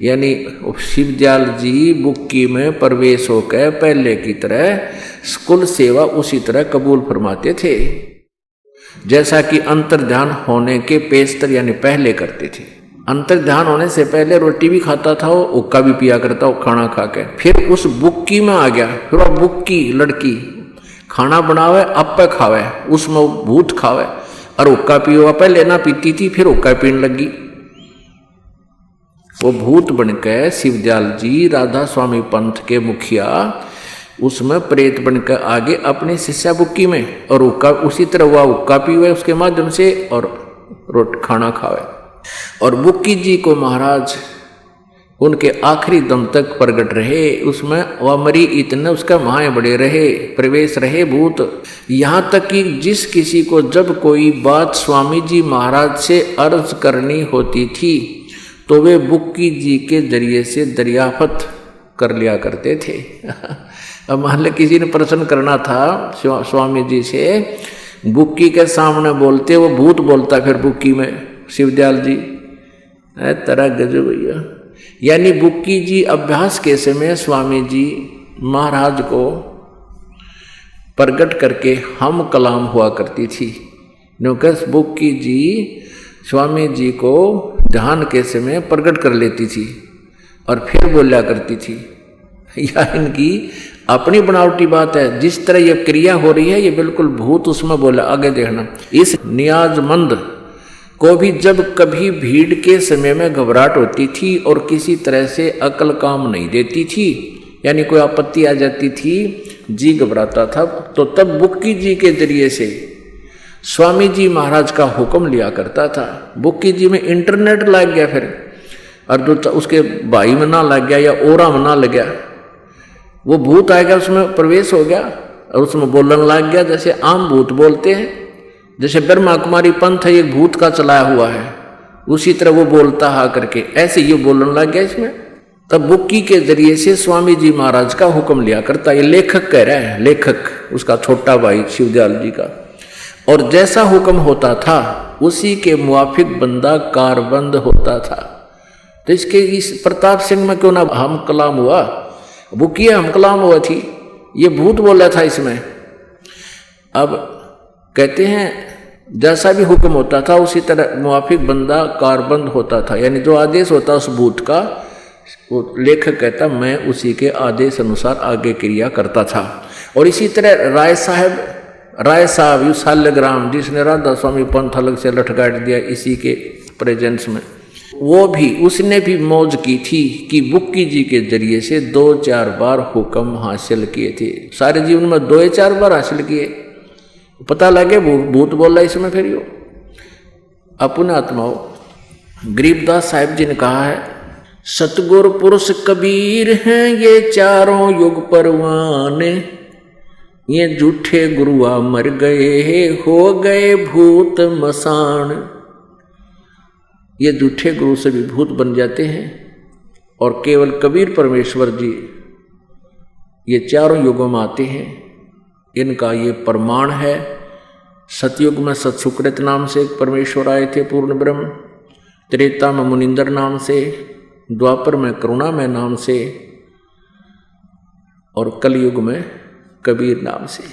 यानी शिवदयाल जी बुक्की में प्रवेश होकर पहले की तरह कुल सेवा उसी तरह कबूल फरमाते थे, जैसा कि अंतर ध्यान होने के पेशतर यानी पहले करते थे। अंतर ध्यान होने से पहले रोटी भी खाता था, वो हुक्का भी पिया करता वो खाना खा के। फिर उस बुक्की में आ गया, फिर वह बुक्की लड़की खाना बनावे अब पे खावे, उसमें भूत खावे और हुक्का पियो। पहले ना पीती थी, फिर हुक्का पीने लगी। वो भूत बनकर शिवदयाल जी राधा स्वामी पंथ के मुखिया उसमें प्रेत बनकर आगे अपने शिष्या बुक्की में, और हुक्का उसी तरह हुआ हुक्का पीवे उसके माध्यम से और खाना खावे। और बुक्की जी को महाराज उनके आखिरी दम तक प्रगट रहे, उसमें वह मरी इतने उसका माए बड़े रहे, प्रवेश रहे भूत। यहाँ तक कि जिस किसी को जब कोई बात स्वामी जी महाराज से अर्ज करनी होती थी तो वे बुक्की जी के जरिए से दरियाफत कर लिया करते थे। अब मान लो किसी ने प्रश्न करना था स्वामी जी से, बुक्की के सामने बोलते, वो भूत बोलता फिर बुक्की में, शिवदयाल जी तरह गजब भैया। यानी बुक्की जी अभ्यास के समय स्वामी जी महाराज को प्रकट करके हम कलाम हुआ करती थी। क्योंकि बुक्की जी स्वामी जी को ध्यान के समय प्रकट कर लेती थी और फिर बोला करती थी। या इनकी अपनी बनावटी बात है, जिस तरह ये क्रिया हो रही है ये बिल्कुल भूत उसमें बोला। आगे देखना, इस नियाजमंद को भी जब कभी भीड़ के समय में घबराहट होती थी और किसी तरह से अकल काम नहीं देती थी, यानी कोई आपत्ति आ जाती थी, जी घबराता था, तो तब बुक्की जी के जरिए से स्वामी जी महाराज का हुक्म लिया करता था। बुक्की जी में इंटरनेट लग गया फिर, और जो उसके भाई में ना लग गया या ओरा में ना लग गया, वो भूत आ गया, उसमें प्रवेश हो गया और उसमें बोलने लग गया जैसे आम भूत बोलते हैं। जैसे ब्रह्मा कुमारी पंथ है एक भूत का चलाया हुआ है, उसी तरह वो बोलता हा करके ऐसे ये बोलने लग गया इसमें। तब बुक्की के जरिए से स्वामी जी महाराज का हुक्म लिया करता। ये लेखक कह रहा है, लेखक उसका छोटा भाई शिवदयाल जी का। और जैसा हुक्म होता था उसी के मुआफिक बंदा कारबंद होता था। तो इसके इस प्रताप सिंह में क्यों ना हम कलाम हुआ, बुक्की हम कलाम हुआ थी, ये भूत बोला था इसमें। अब कहते हैं जैसा भी हुक्म होता था उसी तरह मुआफिक बंदा कारबंद होता था, यानी जो आदेश होता उस भूत का, वो लेखक कहता मैं उसी के आदेश अनुसार आगे क्रिया करता था। और इसी तरह राय साहब यू साल्यग्राम जिसने राधा स्वामी पंथ अलग से लटकाट दिया इसी के प्रेजेंस में, वो भी उसने भी मौज की थी कि बुक्की जी के जरिए से 2-4 बार हुक्म हासिल किए थे। सारे जीवन में 2-4 बार हासिल किए, पता लगे भूत बोल रहा इसमें। फिर यो अपने आत्माओं, गरीबदास साहिब जी ने कहा है, सतगुर पुरुष कबीर हैं ये चारों युग परवाने, ये झूठे गुरुआ मर गए हो गए भूत मसान। ये झूठे गुरु से भी भूत बन जाते हैं और केवल कबीर परमेश्वर जी ये चारों युगों में आते हैं, इनका ये प्रमाण है। सतयुग में सतसुकृत नाम से एक परमेश्वर आए थे पूर्ण ब्रह्म, त्रेता में मुनिंदर नाम से, द्वापर में करुणामय नाम से और कलयुग में कबीर नाम से।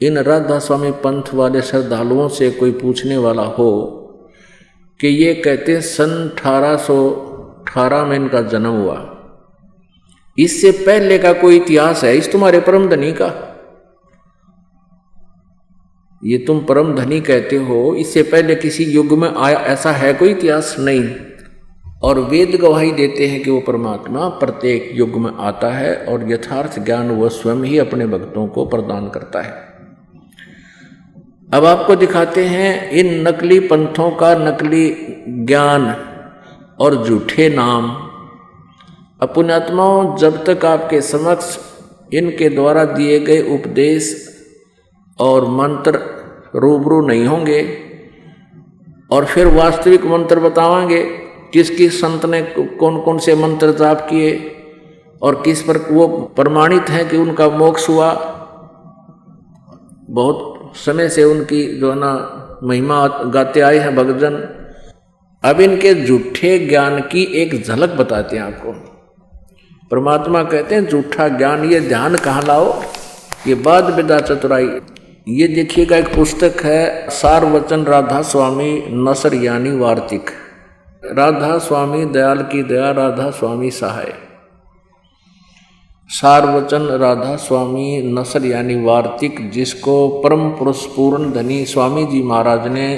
इन राधा स्वामी पंथ वाले श्रद्धालुओं से कोई पूछने वाला हो कि ये कहते सन 1818 में इनका जन्म हुआ, इससे पहले का कोई इतिहास है इस तुम्हारे परम धनी का? ये तुम परम धनी कहते हो, इससे पहले किसी युग में आया ऐसा है कोई इतिहास? नहीं। और वेद गवाही देते हैं कि वो परमात्मा प्रत्येक युग में आता है और यथार्थ ज्ञान वह स्वयं ही अपने भक्तों को प्रदान करता है। अब आपको दिखाते हैं इन नकली पंथों का, नकली ज्ञान और झूठे नाम। पुण्यात्माओं, जब तक आपके समक्ष इनके द्वारा दिए गए उपदेश और मंत्र रूबरू नहीं होंगे और फिर वास्तविक मंत्र बतावांगे, किस किस संत ने कौन कौन से मंत्र जाप किए और किस पर वो प्रमाणित हैं कि उनका मोक्ष हुआ, बहुत समय से उनकी जो है ना महिमा गाते आए हैं भक्तजन। अब इनके झूठे ज्ञान की एक झलक बताते हैं आपको। परमात्मा कहते हैं झूठा ज्ञान ये ध्यान कहाँ लाओ, ये बात विद्या चतुराई। ये देखिएगा, एक पुस्तक है सार वचन राधा स्वामी नसर यानी वार्तिक। राधा स्वामी दयाल की दया, राधा स्वामी सहाय। सार वचन राधा स्वामी नसर यानी वार्तिक, जिसको परम पुरुष पूर्ण धनी स्वामी जी महाराज ने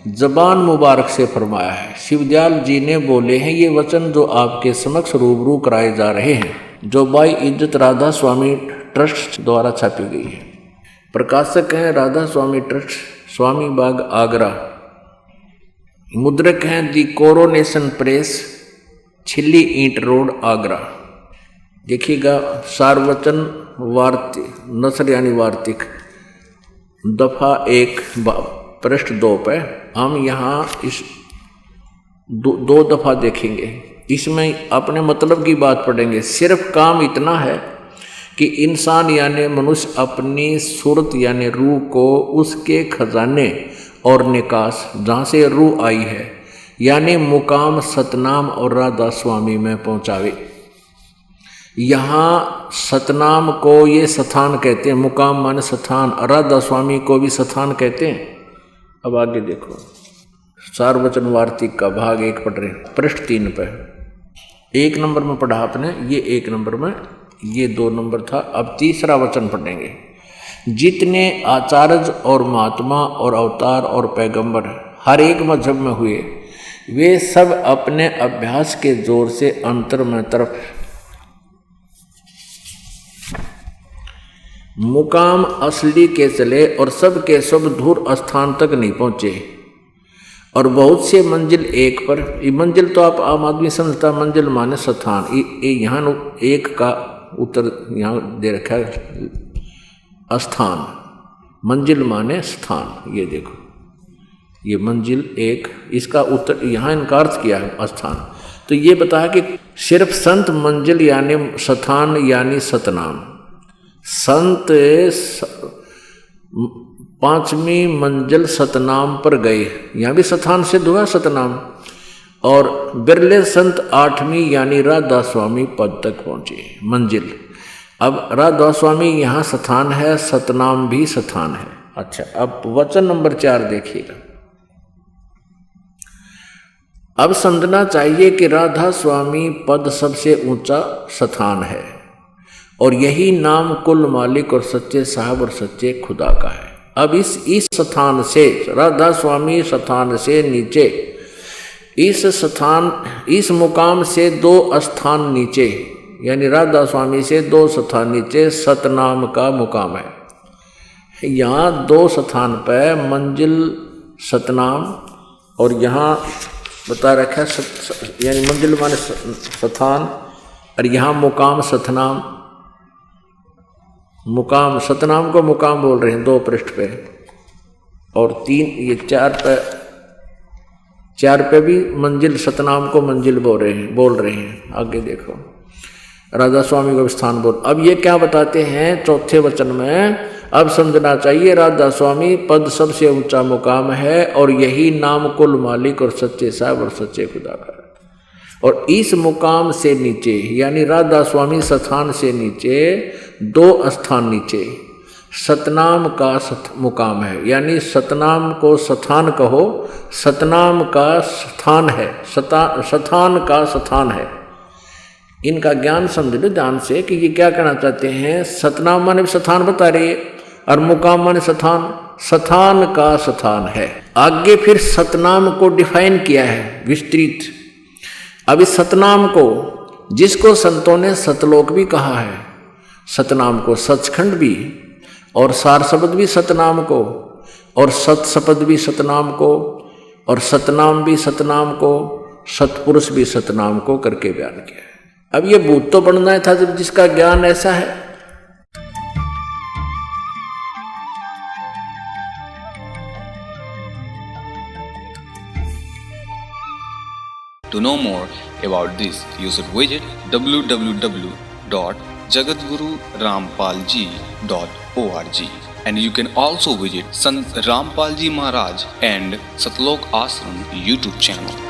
जबान मुबारक से फरमाया है। शिवदयाल जी ने बोले हैं ये वचन जो आपके समक्ष रूबरू कराए जा रहे हैं, जो बाई इज्जत राधा स्वामी ट्रस्ट द्वारा छापी गई है। प्रकाशक हैं राधा स्वामी ट्रस्ट, स्वामी बाग आगरा। मुद्रक हैं दी कोरोनेशन प्रेस, छिल्ली ईंट रोड आगरा। देखिएगा, सारवचन वार्तिक नसर यानी वार्तिक, दफा 1 पृष्ठ 2 पे हम यहाँ इस दो दफा देखेंगे। इसमें अपने मतलब की बात पढ़ेंगे। सिर्फ काम इतना है कि इंसान यानी मनुष्य अपनी सूरत यानी रूह को उसके खजाने और निकास जहाँ से रूह आई है यानी मुकाम सतनाम और राधा स्वामी में पहुँचावे। यहाँ सतनाम को ये स्थान कहते हैं, मुकाम माने स्थान, राधा स्वामी को भी स्थान कहते हैं। अब आगे देखो, सारवचन वार्तिक का भाग 1 पढ़ रहे हैं, पृष्ठ 3 पे। 1 नंबर में पढ़ा आपने, ये 1 नंबर में, ये 2 नंबर था। अब तीसरा वचन पढ़ेंगे। जितने आचार्य और महात्मा और अवतार और पैगंबर हर एक मजहब में हुए, वे सब अपने अभ्यास के जोर से अंतर में तरफ मुकाम असली के चले और सब के सब दूर स्थान तक नहीं पहुँचे। और बहुत से मंजिल एक पर, ये मंजिल तो आप आम आदमी समझता, मंजिल माने स्थान। ये यहाँ एक का उत्तर यहाँ दे रखा है स्थान, मंजिल माने स्थान। ये देखो, ये मंजिल 1, इसका उत्तर यहाँ इनका अर्थ किया है स्थान। तो ये बताया कि सिर्फ संत मंजिल यानी स्थान यानी सतनाम। संत 5वीं मंजिल सतनाम पर गए, यहाँ भी स्थान सिद्ध हुआ सतनाम। और बिरले संत 8वीं यानी राधा स्वामी पद तक पहुँचे मंजिल। अब राधा स्वामी यहाँ स्थान है, सतनाम भी स्थान है। अच्छा, अब वचन नंबर 4 देखिएगा। अब समझना चाहिए कि राधा स्वामी पद सबसे ऊंचा स्थान है और यही नाम कुल मालिक और सच्चे साहब और सच्चे खुदा का है। अब इस स्थान से, राधा स्वामी स्थान से नीचे, इस मुकाम से 2 स्थान नीचे, यानी राधा स्वामी से 2 स्थान नीचे सतनाम का मुकाम है। यहाँ 2 स्थान पर मंजिल सतनाम और यहाँ बता रखा है यानी मंजिल माने स्थान और यहाँ मुकाम सतनाम। मुकाम सतनाम को मुकाम बोल रहे हैं 2 पृष्ठ पे, और 3 ये 4 पे भी मंजिल सतनाम को मंजिल बोल रहे हैं। आगे देखो, राधा स्वामी को स्थान बोल। अब ये क्या बताते हैं 4थे वचन में, अब समझना चाहिए राधा स्वामी पद सबसे ऊंचा मुकाम है और यही नाम कुल मालिक और सच्चे साहब और सच्चे खुदा का है। और इस मुकाम से नीचे यानी राधा स्वामी स्थान से नीचे 2 स्थान नीचे सतनाम का मुकाम है, यानी सतनाम को स्थान कहो, सतनाम का स्थान है, स्थान का स्थान है। इनका ज्ञान समझ लो ध्यान से कि ये क्या कहना चाहते हैं। सतनाम माने स्थान बता रहे और मुकाम माने स्थान का स्थान है। आगे फिर सतनाम को डिफाइन किया है विस्तृत। अब इस सतनाम को, जिसको संतों ने सतलोक भी कहा है, सतनाम को सचखंड भी और सार शब्द भी सतनाम को और सत शब्द भी सतनाम को और सतनाम भी सतनाम को, सतपुरुष भी सतनाम को करके बयान किया है। अब ये भूत तो बनना था जब जिसका ज्ञान ऐसा है।
To know more about this, you should visit www.jagadgururampalji.org, and you can also visit Sant Rampalji Maharaj and Satlok Ashram YouTube channel.